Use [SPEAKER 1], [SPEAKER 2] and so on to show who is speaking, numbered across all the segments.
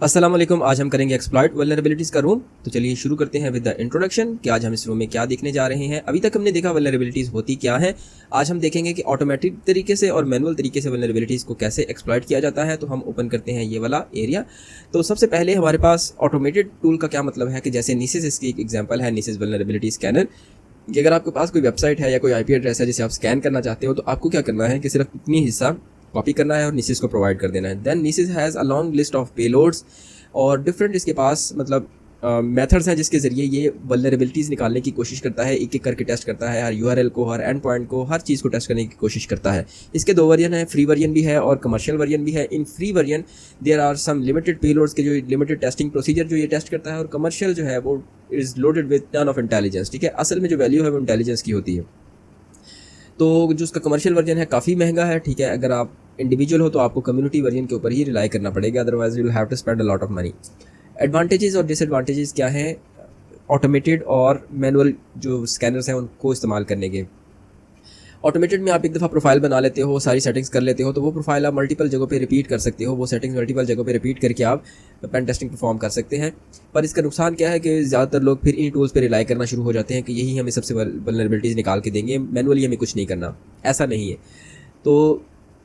[SPEAKER 1] अस्सलाम वालेकुम। आज हम करेंगे एक्सप्लॉइट वल्नरेबिलिटीज़ का रूम। तो चलिए शुरू करते हैं विद द इंट्रोडक्शन कि आज हम इस रूम में क्या देखने जा रहे हैं। अभी तक हमने देखा वल्नरेबिलिटीज़ होती क्या है। आज हम देखेंगे कि ऑटोमेटिक तरीके से और मैनुअल तरीके से वल्नरेबिलिटीज़ को कैसे एक्सप्लॉइट किया जाता है। तो हम ओपन करते हैं ये वाला एरिया। तो सबसे पहले हमारे पास ऑटोमेटेड टूल का क्या मतलब है कि जैसे नीसिस इसकी एक एग्जाम्पल है, नीसिस वल्नरेबिलिटी स्कैनर। कि अगर आपके पास कोई वेबसाइट है या कोई IP एड्रेस है जिसे आप स्कैन करना चाहते हो, तो आपको क्या करना है कि सिर्फ इतनी हिस्सा कॉपी करना है और नीसिस को प्रोवाइड कर देना है। Then Nessus has a long list of payloads और डिफरेंट इसके पास मतलब मेथड्स हैं जिसके ज़रिए ये वल्नरेबिलिटीज़ निकालने की कोशिश करता है, एक एक करके टेस्ट करता है, हर URL को, हर एंड पॉइंट को, हर चीज़ को टेस्ट करने की कोशिश करता है। इसके दो वर्जन है, फ्री वर्जन भी है और कमर्शियल वर्जन भी है। In free version there are some limited payloads के जो लिमिटेड टेस्टिंग प्रोसीजर जो ये टेस्ट करता है, और कमर्शियल जो है वो is loaded with ton of intelligence. ठीक है, असल में जो वैल्यू है वो इंटेलिजेंस की होती है। तो जो उसका कमर्शियल वर्जन है काफ़ी महंगा है। ठीक है, अगर आप इंडिविजुअल हो तो आपको कम्युनिटी वर्जन के ऊपर ही रिलाई करना पड़ेगा, otherwise you will have to spend a lot of money. Advantages और डिसएडवांटेजेस क्या हैं ऑटोमेटेड और मैनुअल जो स्कैनर्स हैं उनको इस्तेमाल करने के। ऑटोमेटेड में आप एक दफ़ा प्रोफाइल बना लेते हो, सारी सेटिंग्स कर लेते हो, तो वो प्रोफाइल आप मल्टीपल जगहों पे रिपीट कर सकते हो। वो सेटिंग्स मल्टीपल जगहों पे रिपीट करके आप पेन टेस्टिंग परफॉर्म कर सकते हैं। पर इसका नुकसान क्या है कि ज़्यादातर लोग फिर इन टूल्स पे रिलाई करना शुरू हो जाते हैं कि यही हमें सबसे वल्नरेबिलिटीज़ निकाल के देंगे, मैनुअली हमें कुछ नहीं करना। ऐसा नहीं है। तो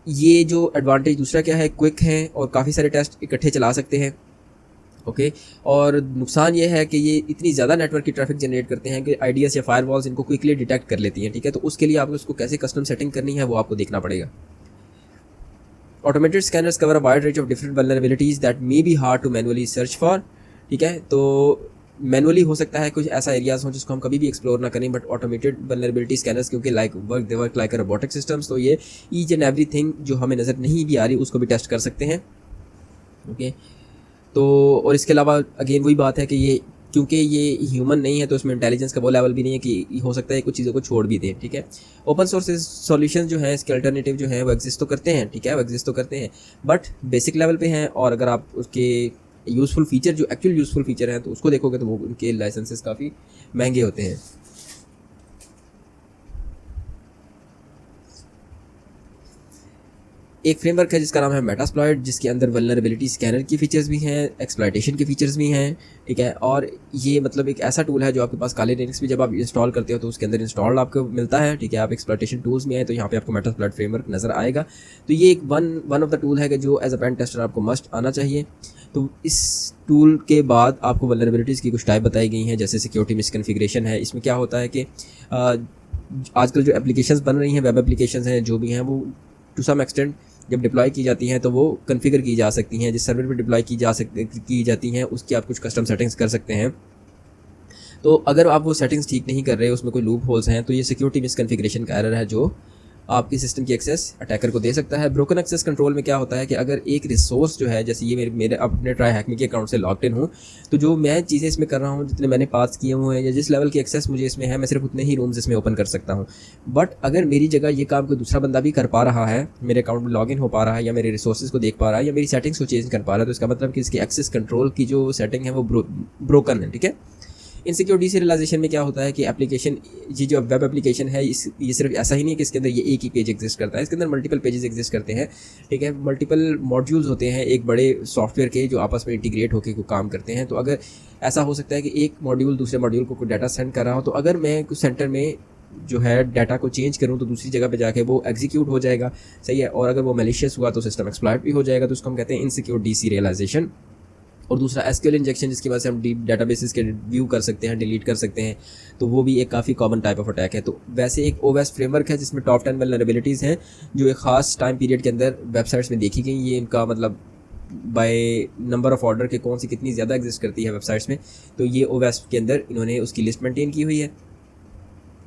[SPEAKER 1] ये जो एडवांटेज दूसरा क्या है, क्विक है और काफ़ी सारे टेस्ट इकट्ठे चला सकते हैं। ओके, और नुकसान ये है कि ये इतनी ज़्यादा नेटवर्क की ट्रैफिक जनरेट करते हैं कि आईडीएस या फायरवॉल्स इनको क्विकली डिटेक्ट कर लेती हैं। ठीक है, तो उसके लिए आपको उसको कैसे कस्टम सेटिंग करनी है वो आपको देखना पड़ेगा। Automated scanners cover a wide range of different vulnerabilities that may be hard to manually search for. ठीक है, तो मैनुअली हो सकता है कुछ ऐसा एरियाज हो जिसको हम कभी भी एक्सप्लोर ना करें, बट ऑटोमेटेड वल्नरेबिलिटी स्कैनर्स क्योंकि they work like robotic systems, तो ये ईच एंड एवरीथिंग जो हमें नज़र नहीं भी आ रही उसको भी टेस्ट कर सकते हैं। ओके, तो और इसके अलावा अगेन वही बात है कि ये क्योंकि ये ह्यूमन नहीं है तो इसमें इंटेलिजेंस का वो लेवल भी नहीं है कि हो सकता है कुछ चीज़ों को छोड़ भी दें। ठीक है, ओपन सोर्स सॉल्यूशन जो हैं इसके अल्टरनेटिव जो हैं वो एग्जिस्ट तो करते हैं। ठीक है, वो एग्जिस्ट तो करते हैं बट बेसिक लेवल पे हैं, और अगर आप उसके यूज़फुल फीचर जो एक्चुअल यूज़फुल फीचर हैं तो उसको देखोगे तो वो उनके लाइसेंसेस काफ़ी महंगे होते हैं। एक फ्रेमवर्क है जिसका नाम है मेटास्प्लॉइट, जिसके अंदर वल्नरेबिलिटी स्कैनर की फीचर्स भी हैं, एक्सप्लॉइटेशन के फीचर्स भी हैं। ठीक है, और ये मतलब एक ऐसा टूल है जो आपके पास काले लिनक्स भी जब आप इंस्टॉल करते हो तो उसके अंदर इंस्टॉल्ड आपको मिलता है। ठीक है, आप एक्सप्लॉइटेशन टूल्स में आए तो यहाँ पे आपको मेटास्प्लॉइट फ्रेमवर्क नज़र आएगा। तो ये एक वन ऑफ द टूल है कि जो एज अ पेन टेस्टर आपको मस्ट आना चाहिए। तो इस टूल के बाद आपको वल्नरेबिलिटीज़ की कुछ टाइप बताई गई हैं, जैसे सिक्योरिटी मिसकॉन्फ़िगरेशन है। इसमें क्या होता है कि आजकल जो एप्लीकेशंस बन रही हैं, वेब एप्लीकेशंस हैं जो भी हैं, वो टू सम एक्सटेंट जब डिप्लॉय की जाती हैं तो वो कॉन्फ़िगर की जा सकती हैं। जिस सर्वर पे डिप्लॉय की जाती हैं उसकी आप कुछ कस्टम सेटिंग्स कर सकते हैं। तो अगर आप वो सेटिंग्स ठीक नहीं कर रहे, उसमें कोई लूप होल्स हैं, तो ये सिक्योरिटी मिसकॉन्फ़िगरेशन का एरर है जो आपकी सिस्टम की एक्सेस अटैकर को दे सकता है। ब्रोकन एक्सेस कंट्रोल में क्या होता है कि अगर एक रिसोर्स जो है, जैसे ये मेरे अपने ट्राई हैकमी के अकाउंट से लॉग्ड इन हूँ, तो जो मैं चीज़ें इसमें कर रहा हूँ, जितने मैंने पास किए हुए हैं या जिस लेवल की एक्सेस मुझे इसमें है, मैं सिर्फ उतने ही रूम्स इसमें ओपन कर सकता हूँ। बट अगर मेरी जगह ये काम कोई दूसरा बंदा भी कर पा रहा है, मेरे अकाउंट में लॉग इन हो पा रहा है या मेरे रिसोर्सेज को देख पा रहा है या मेरी सेटिंग्स को चेंज कर पा रहा है, तो इसका मतलब कि इसकी एक्सेस कंट्रोल की जो सेटिंग है वो ब्रोकन है। ठीक है, इनसिक्योरिटी सीरियलाइजेशन में क्या होता है कि एप्लीकेशन, ये जो वेब एप्लीकेशन है, ये सिर्फ ऐसा ही नहीं कि इसके अंदर ये एक ही पेज एग्जिस्ट करता है, इसके अंदर मल्टीपल पेजेस एग्जिस्ट करते हैं। ठीक है, मल्टीपल मॉड्यूल्स होते हैं एक बड़े सॉफ्टवेयर के जो आपस में इंटीग्रेट होकर काम करते हैं। तो अगर ऐसा हो सकता है कि एक मॉड्यूल दूसरे मॉड्यूल को कोई डाटा सेंड कर रहा हो, तो अगर मैं कुछ सेंटर में जो है डाटा को चेंज करूँ तो दूसरी जगह पे जाके वो एग्जीक्यूट हो जाएगा। सही है, और अगर वो मैलिशियस हुआ तो सिस्टम एक्सप्लॉइट भी हो जाएगा। तो उसको हम कहते हैं इनसिक्योर डीसीरियलाइजेशन। और दूसरा एसक्यूएल इंजेक्शन, जिसकी वजह से हम डीप डेटाबेसेस के व्यू कर सकते हैं, डिलीट कर सकते हैं। तो वो भी एक काफ़ी कॉमन टाइप ऑफ अटैक है। तो वैसे एक ओएस फ्रेमवर्क है जिसमें टॉप 10 वल्नरेबिलिटीज़ हैं जो एक ख़ास टाइम पीरियड के अंदर वेबसाइट्स में देखी गई। ये इनका मतलब बाय नंबर ऑफ ऑर्डर के कौन सी कितनी ज़्यादा एग्जिस्ट करती है वेबसाइट्स में, तो ये ओएस के अंदर इन्होंने उसकी लिस्ट मेंटेन की हुई है।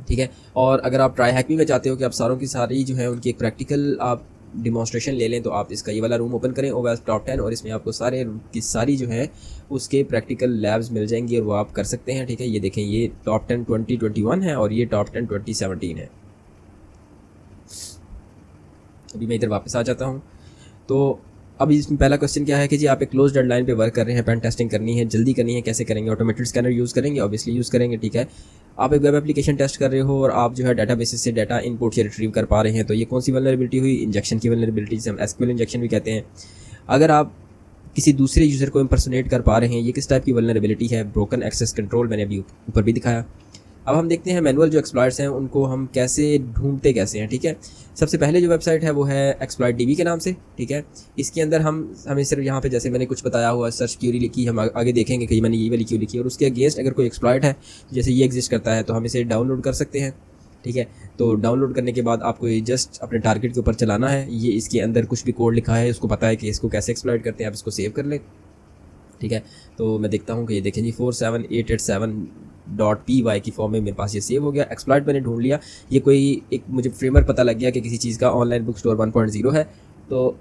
[SPEAKER 1] ठीक है, और अगर आप ट्राई हैक में चाहते हो कि आप सारों की सारी जो है उनकी एक प्रैक्टिकल आप डिमॉन्स्ट्रेशन ले लें, तो आप इसका ये वाला रूम ओपन करें ओएस टॉप 10, और इसमें आपको सारे की सारी जो है उसके प्रैक्टिकल लैब्स मिल जाएंगी और वो आप कर सकते हैं। ठीक है, ये देखें, ये टॉप 10 2021 है और ये टॉप 10 2017 है। अभी मैं इधर वापस आ जाता हूँ। तो अब इसमें पहला क्वेश्चन क्या है कि जी आप एक क्लोज डेडलाइन पे वर्क कर रहे हैं, पेन टेस्टिंग करनी है, जल्दी करनी है, कैसे करेंगे? ऑटोमेटेड स्कैनर यूज़ करेंगे, ऑब्वियसली यूज़ करेंगे। ठीक है, आप एक वेब एप्लीकेशन टेस्ट कर रहे हो और आप जो है डाटाबेसेस से डाटा इनपुट से रिट्रीव कर पा रहे हैं, तो ये कौन सी वल्नरेबिलिटी हुई? इंजेक्शन की वल्नरेबिलिटी, हम एसक्यूएल इंजेक्शन भी कहते हैं। अगर आप किसी दूसरे यूज़र को इम्पर्सोनेट कर पा रहे हैं, ये किस टाइप की वल्नरेबिलिटी है। ब्रोकन एक्सेस कंट्रोल मैंने अभी ऊपर भी दिखाया। अब हम देखते हैं मैनुअल जो एक्सप्लॉइट्स हैं उनको हम कैसे ढूंढते कैसे हैं, ठीक है। सबसे पहले जो वेबसाइट है वो है एक्सप्लॉइट डीबी के नाम से, ठीक है। इसके अंदर हमें सिर्फ यहाँ पे जैसे मैंने कुछ बताया हुआ सर्च क्यूरी लिखी, हम आगे देखेंगे कि मैंने ये वाली क्यू लिखी, और उसके अगेंस्ट अगर कोई एक्सप्लॉइट है जैसे ये एग्जिस्ट करता है तो हम इसे डाउनलोड कर सकते हैं, ठीक है। तो डाउनलोड करने के बाद आपको ये जस्ट अपने टारगेट के ऊपर चलाना है। ये इसके अंदर कुछ भी कोड लिखा है, उसको पता है कि इसको कैसे एक्सप्लॉइट करते हैं, आप इसको सेव कर लें, ठीक है। तो मैं देखता हूँ कि ये देखें जी 47887.py की फॉर्म में मेरे पास ये सेव हो गया। एक्सप्लॉइट मैंने ढूंढ लिया, ये कोई एक मुझे फ्रेमवर्क पता लग गया कि किसी चीज़ का ऑनलाइन बुक स्टोर 1.0 है, तो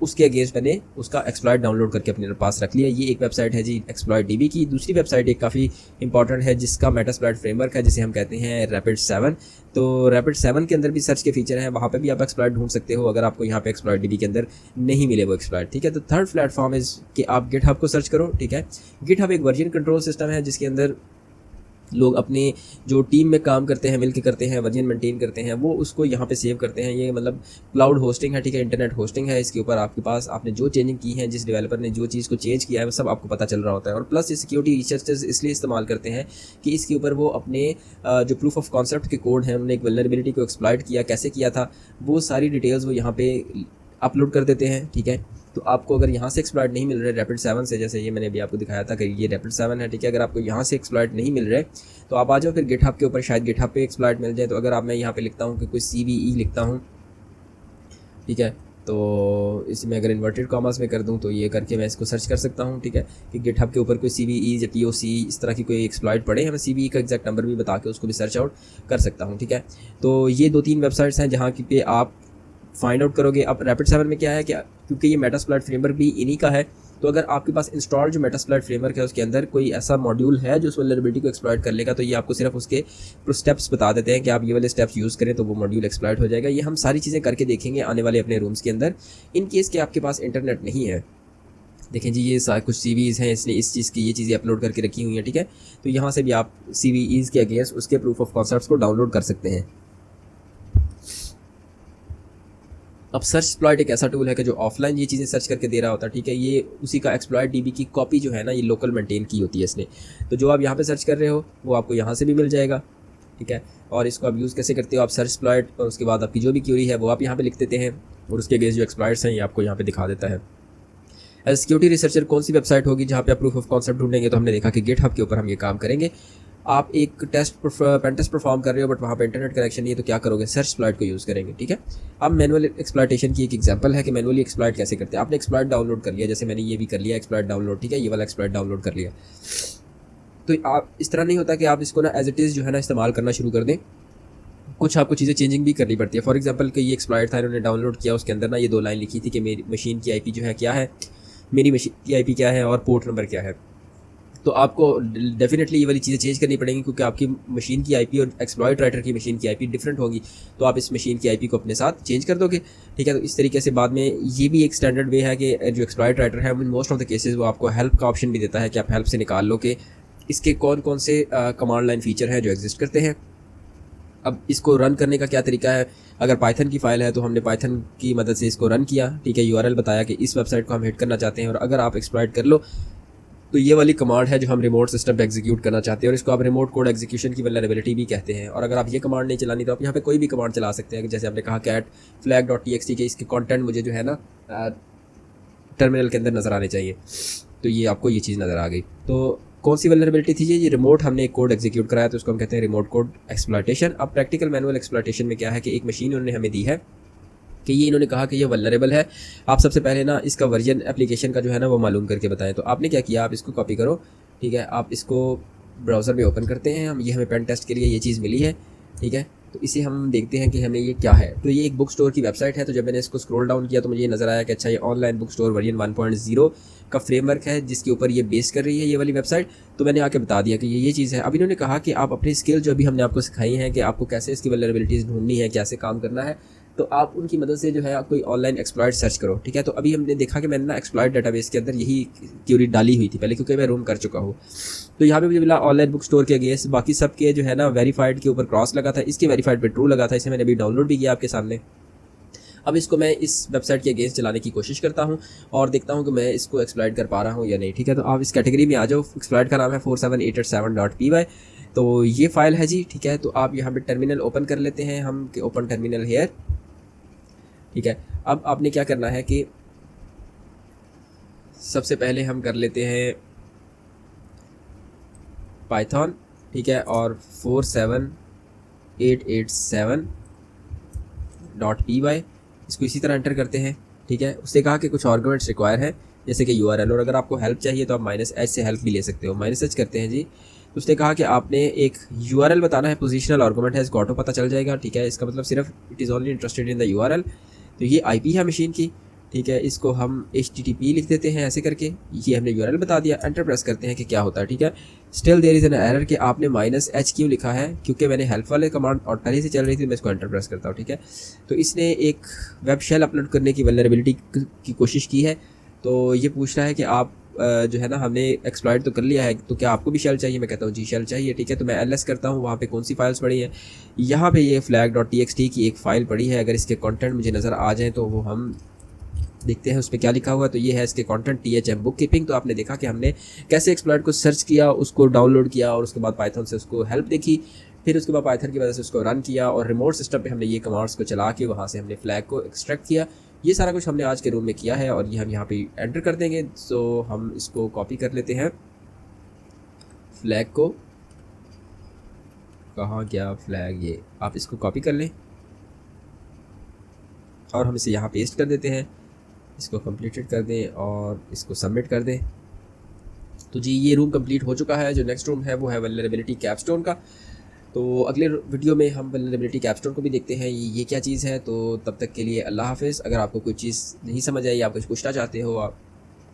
[SPEAKER 1] उसके अगेंस्ट मैंने उसका एक्सप्लॉइट डाउनलोड करके अपने पास रख लिया। ये एक वेबसाइट है जी एक्सप्लॉइट डीबी की। दूसरी वेबसाइट एक काफ़ी इंपॉर्टेंट है जिसका मेटास्प्लॉइट फ्रेमवर्क है, जिसे हम कहते हैं रैपिड 7। तो रैपिड 7 के अंदर भी सर्च के फीचर हैं, वहाँ पे भी आप एक्सप्लॉइट ढूंढ सकते हो अगर आपको यहाँ पे एक्सप्लॉइट डीबी के अंदर नहीं मिले वो एक्सप्लॉइट, ठीक है। तो थर्ड प्लेटफॉर्म इज़ कि आप गिटहब को सर्च करो, ठीक है। गिटहब एक वर्जन कंट्रोल सिस्टम है जिसके अंदर लोग अपने जो टीम में काम करते हैं मिलकर करते हैं, वर्जन मेंटेन करते हैं, वो उसको यहाँ पे सेव करते हैं। ये मतलब क्लाउड होस्टिंग है, ठीक है, इंटरनेट होस्टिंग है। इसके ऊपर आपके पास आपने जो चेंजिंग की है, जिस डेवलपर ने जो चीज़ को चेंज किया है वो सब आपको पता चल रहा होता है। और प्लस ये सिक्योरिटी रिसर्चर्स इसलिए इस्तेमाल करते हैं कि इसके ऊपर वो अपने जो प्रूफ ऑफ कॉन्सेप्ट के कोड हैं, उन्होंने एक वल्नरेबिलिटी को एक्सप्लॉइट किया, कैसे किया था, वो सारी डिटेल्स वो यहाँ पे अपलोड कर देते हैं, ठीक है। तो आपको अगर यहाँ से एक्सप्लॉइट नहीं मिल रहे रैपिड 7 से, जैसे ये मैंने अभी आपको दिखाया था कि ये रैपिड 7 है, ठीक है, अगर आपको यहाँ से एक्सप्लॉइट नहीं मिल रहे तो आप आ जाओ फिर गिटहब के ऊपर, शायद गिटहब पे एक्सप्लॉइट मिल जाए। तो अगर मैं यहाँ पे लिखता हूँ कि कोई CVE लिखता हूँ, ठीक है, तो इसमें अगर इन्वर्टेड कॉमर्स में कर दूँ तो ये करके मैं इसको सर्च कर सकता हूँ, ठीक है, कि गिटहब के ऊपर कोई CVE या POC इस तरह की कोई एक्सप्लॉइट पड़े, हमें CVE का एग्जैक्ट नंबर भी बता के उसको भी सर्च आउट कर सकता हूँ, ठीक है। तो ये 2-3 वेबसाइट्स हैं जहाँ की पे आप फाइंड आउट करोगे। अब रैपिड 7 में क्या है, क्या क्योंकि ये मेटास्प्लॉइट फ्रेमवर्क भी इन्हीं का है, तो अगर आपके पास इंस्टॉल जो मेटास्प्लॉइट फ्रेमवर्क है उसके अंदर कोई ऐसा मॉड्यूल है जो उस वल्नरेबिलिटी को एक्सप्लॉइट कर लेगा, तो ये आपको सिर्फ उसके स्टेप्स बता देते हैं कि आप ये वाले स्टेप्स यूज़ करें तो वो मॉड्यूल एक्सप्लॉइट हो जाएगा। ये हम सारी चीज़ें करके देखेंगे आने वाले अपने रूम्स के अंदर। इन केस के आपके पास इंटरनेट नहीं है, देखें जी ये कुछ CVEs हैं, इसने इस चीज़ की ये चीज़ें अपलोड करके रखी हुई हैं, ठीक है। तो यहाँ से भी आप CVEs के अगेंस्ट उसके प्रूफ ऑफ कॉन्सेप्ट्स को डाउनलोड कर सकते हैं। अब सर्च एक्सप्लॉइट एक ऐसा टूल है कि जो ऑफलाइन ये चीज़ें सर्च करके दे रहा होता है, ठीक है। ये उसी का एक्सप्लॉइट डीबी की कॉपी जो है ना, ये लोकल मेंटेन की होती है इसने। तो जो आप यहाँ पे सर्च कर रहे हो वो आपको यहाँ से भी मिल जाएगा, ठीक है। और इसको आप यूज़ कैसे करते हो, आप सर्च एक्सप्लॉइट और उसके बाद आपकी जो भी क्यूरी है वो आप यहाँ पे लिख देते हैं और उसके अगेंस्ट जो एक्सप्लॉइट्स हैं ये आपको यहाँ पे दिखा देता है। एज सिक्योरिटी रिसर्चर कौन सी वेबसाइट होगी जहाँ पे आप प्रूफ ऑफ कॉन्सेप्ट ढूंढेंगे, तो हमने देखा कि गिटहब के ऊपर हम ये काम करेंगे। आप एक पेन टेस्ट परफॉर्म कर रहे हो बट वहाँ पे इंटरनेट कनेक्शन नहीं है, तो क्या करोगे, सर्च एक्सप्लॉइट को यूज़ करेंगे, ठीक है। अब मैनुअल एक्सप्लॉइटेशन की एक एग्जांपल है कि मैनुअली एक्सप्लॉइट कैसे करते हैं। आपने एक्सप्लॉइट डाउनलोड कर लिया, जैसे मैंने ये भी कर लिया एक्सप्लॉइट डाउनलोड, ठीक है, ये वाला एक्सप्लॉइट डाउनलोड कर लिया। तो आप इस तरह नहीं होता कि आप इसको ना एज इट इज़ जो है ना इस्तेमाल करना शुरू कर दें, कुछ आपको चीज़ें चेंजिंग भी करनी पड़ती है। फॉर एग्जांपल कि ये एक्सप्लॉइट था, इन्होंने डाउनलोड किया, उसके अंदर ना ये 2 लाइन लिखी थी कि मेरी मशीन की IP जो है क्या है, मेरी मशीन की IP क्या है और पोर्ट नंबर क्या है। तो आपको डेफिनेटली ये वाली चीज़ें चेंज करनी पड़ेंगी क्योंकि आपकी मशीन की IP और एक्सप्लॉइट राइटर की मशीन की IP डिफरेंट होगी, तो आप इस मशीन की IP को अपने साथ चेंज कर दोगे, ठीक है। तो इस तरीके से बाद में ये भी एक स्टैंडर्ड वे है कि जो एक्सप्लॉइट राइटर है in most of the cases वो आपको हेल्प का ऑप्शन भी देता है कि आप हेल्प से निकाल लो कि इसके कौन कौन से कमांड लाइन फीचर हैं जो एग्जिस्ट करते हैं। अब इसको रन करने का क्या तरीका है, अगर पाइथन की फ़ाइल है तो हमने पाइथन की मदद से इसको रन किया, ठीक है। URL बताया कि इस वेबसाइट को हम हिट करना चाहते हैं, और अगर आप एक्सप्लॉइट कर लो तो ये वाली कमांड है जो हम रिमोट सिस्टम पे एग्जीक्यूट करना चाहते हैं, और इसको आप रिमोट कोड एग्जीक्यूशन की वल्नरेबिलिटी भी कहते हैं। और अगर आप ये कमांड नहीं चलानी तो आप यहाँ पे कोई भी कमांड चला सकते हैं, जैसे आपने कहा कैट flag.txt के इसके कंटेंट मुझे जो है ना टर्मिनल के अंदर नज़र आने चाहिए, तो ये आपको ये चीज़ नज़र आ गई। तो कौन सी वल्नरेबिलिटी थी ये रिमोट हमने एक कोड एग्जीक्यूट कराया, तो उसको हम कहते हैं रिमोट कोड एक्सप्लॉइटेशन। अब प्रैक्टिकल मैनुअल एक्सप्लॉइटेशन में क्या है कि एक मशीन उन्होंने हमें दी है कि ये इन्होंने कहा कि ये वल्नरेबल है, आप सबसे पहले ना इसका वर्जन एप्लीकेशन का जो है ना वो मालूम करके बताएं। तो आपने क्या किया, आप इसको कॉपी करो, ठीक है, आप इसको ब्राउज़र में ओपन करते हैं, हम ये हमें पेन टेस्ट के लिए ये चीज़ मिली है, ठीक है। तो इसे हम देखते हैं कि हमें ये क्या है। तो ये एक बुक स्टोर की वेबसाइट है। तो जब मैंने इसको स्क्रॉल डाउन किया तो मुझे ये नज़र आया कि अच्छा ये ऑनलाइन बुक स्टोर वर्जन 1.0 का फ्रेमवर्क है जिसके ऊपर ये बेस कर रही है ये वाली वेबसाइट। तो मैंने आके बता दिया कि ये चीज़ है। अब इन्होंने कहा कि आप अपनी स्किल जो अभी हमने आपको सिखाई हैं कि आपको कैसे इसकी वल्नरेबिलिटीज़ ढूंढनी है, कैसे काम करना है, तो आप उनकी मदद से जो है कोई ऑनलाइन एक्सप्लॉइट सर्च करो, ठीक है। तो अभी हमने देखा कि मैंने ना एक्सप्लॉइट डाटाबेस के अंदर यही क्यूरी डाली हुई थी पहले, क्योंकि मैं रूम कर चुका हूँ। तो यहाँ पे मुझे मिला ऑनलाइन बुक स्टोर के अगेंस्ट, बाकी सब के जो है ना वेरीफाइड के ऊपर क्रॉस लगा था, इसके वेरीफाइड पे ट्रू लगा था। इसे मैंने अभी डाउनलोड भी किया आपके सामने। अब इसको मैं इस वेबसाइट के अगेंस्ट चलाने की कोशिश करता हूँ और देखता हूँ कि मैं इसको एक्सप्लॉइट कर पा रहा हूँ या नहीं, ठीक है। तो आप इस कैटेगरी में आ जाओ, एक्सप्लॉइट का नाम है 47887.py। तो ये फाइल है जी, ठीक है। तो आप यहाँ पे टर्मिनल ओपन कर लेते हैं हम कि ओपन टर्मिनल हेयर, ठीक है। अब आपने क्या करना है कि सबसे पहले हम कर लेते हैं पाइथन, ठीक है, और 47887.py इसको इसी तरह एंटर करते हैं, ठीक है। उससे कहा कि कुछ आर्गुमेंट्स रिक्वायर है जैसे कि URL, और अगर आपको हेल्प चाहिए तो आप -h से हेल्प भी ले सकते हो। -h करते हैं जी, तो उसने कहा कि आपने एक URL बताना है, पोजिशनल आर्गुमेंट है, इसको ऑटो पता चल जाएगा, ठीक है। इसका मतलब सिर्फ it is only interested in the URL। तो ये IP है मशीन की, ठीक है। इसको हम HTTP लिख देते हैं ऐसे करके, ये हमने URL बता दिया। एंटर प्रेस करते हैं कि क्या होता है, ठीक है। Still there is an error कि आपने -h क्यों लिखा है, क्योंकि मैंने हेल्प वाले कमांड और पहले से चल रही थी, मैं इसको एंटर प्रेस करता हूँ, ठीक है। तो इसने एक वेब शेल अपलोड करने की वल्नरेबिलिटी की कोशिश की है। तो ये पूछ रहा है कि आप जो है ना, हमने एक्सप्लॉइट तो कर लिया है, तो क्या आपको भी शेल चाहिए। मैं कहता हूँ जी शेल चाहिए, ठीक है। तो मैं ls करता हूँ, वहाँ पे कौन सी फाइल्स पड़ी है, यहाँ पे ये flag.txt की एक फ़ाइल पड़ी है। अगर इसके कंटेंट मुझे नज़र आ जाएँ तो वो हम देखते हैं उस पर क्या लिखा हुआ है। तो ये है इसके कंटेंट THM बुक कीपिंग। तो आपने देखा कि हमने कैसे एक्सप्लॉइट को सर्च किया, उसको डाउनलोड किया और उसके बाद पाइथन से उसको हेल्प देखी, फिर उसके बाद पाइथन की वजह से उसको रन किया और रिमोट सिस्टम पे हमने ये कमांड्स को चला के वहाँ से हमने फ्लैग को एक्सट्रैक्ट किया। ये सारा कुछ हमने आज के रूम में किया है और ये हम यहाँ पे एंटर कर देंगे। सो हम इसको कॉपी कर लेते हैं, फ्लैग को, कहाँ गया फ्लैग, ये आप इसको कॉपी कर लें और हम इसे यहाँ पेस्ट कर देते हैं। इसको कंप्लीटेड कर दें और इसको सबमिट कर दें। तो जी ये रूम कंप्लीट हो चुका है। जो नेक्स्ट रूम है वो है वल्नरेबिलिटी कैपस्टोन का। तो अगले वीडियो में हम वल्नरेबिलिटी कैपस्टोन को भी देखते हैं ये क्या चीज़ है। तो तब तक के लिए अल्लाह हाफ़िज़। अगर आपको कोई चीज़ नहीं समझ आई, आप कुछ पूछना चाहते हो, आप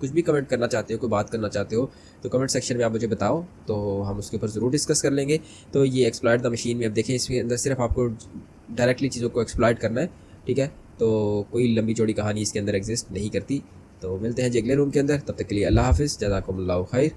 [SPEAKER 1] कुछ भी कमेंट करना चाहते हो, कोई बात करना चाहते हो, तो कमेंट सेक्शन में आप मुझे बताओ, तो हम उसके ऊपर ज़रूर डिस्कस कर लेंगे। तो ये एक्सप्लॉइट द मशीन में अब देखें, इसके अंदर सिर्फ आपको डायरेक्टली चीज़ों को एक्सप्लॉइट करना है, ठीक है। तो कोई लंबी चौड़ी कहानी इसके अंदर एग्जिस्ट नहीं करती। तो मिलते हैं जी अगले रूम के अंदर, तब तक के लिए अल्लाह हाफ़िज़, जज़ाकुमुल्लाहु खैर।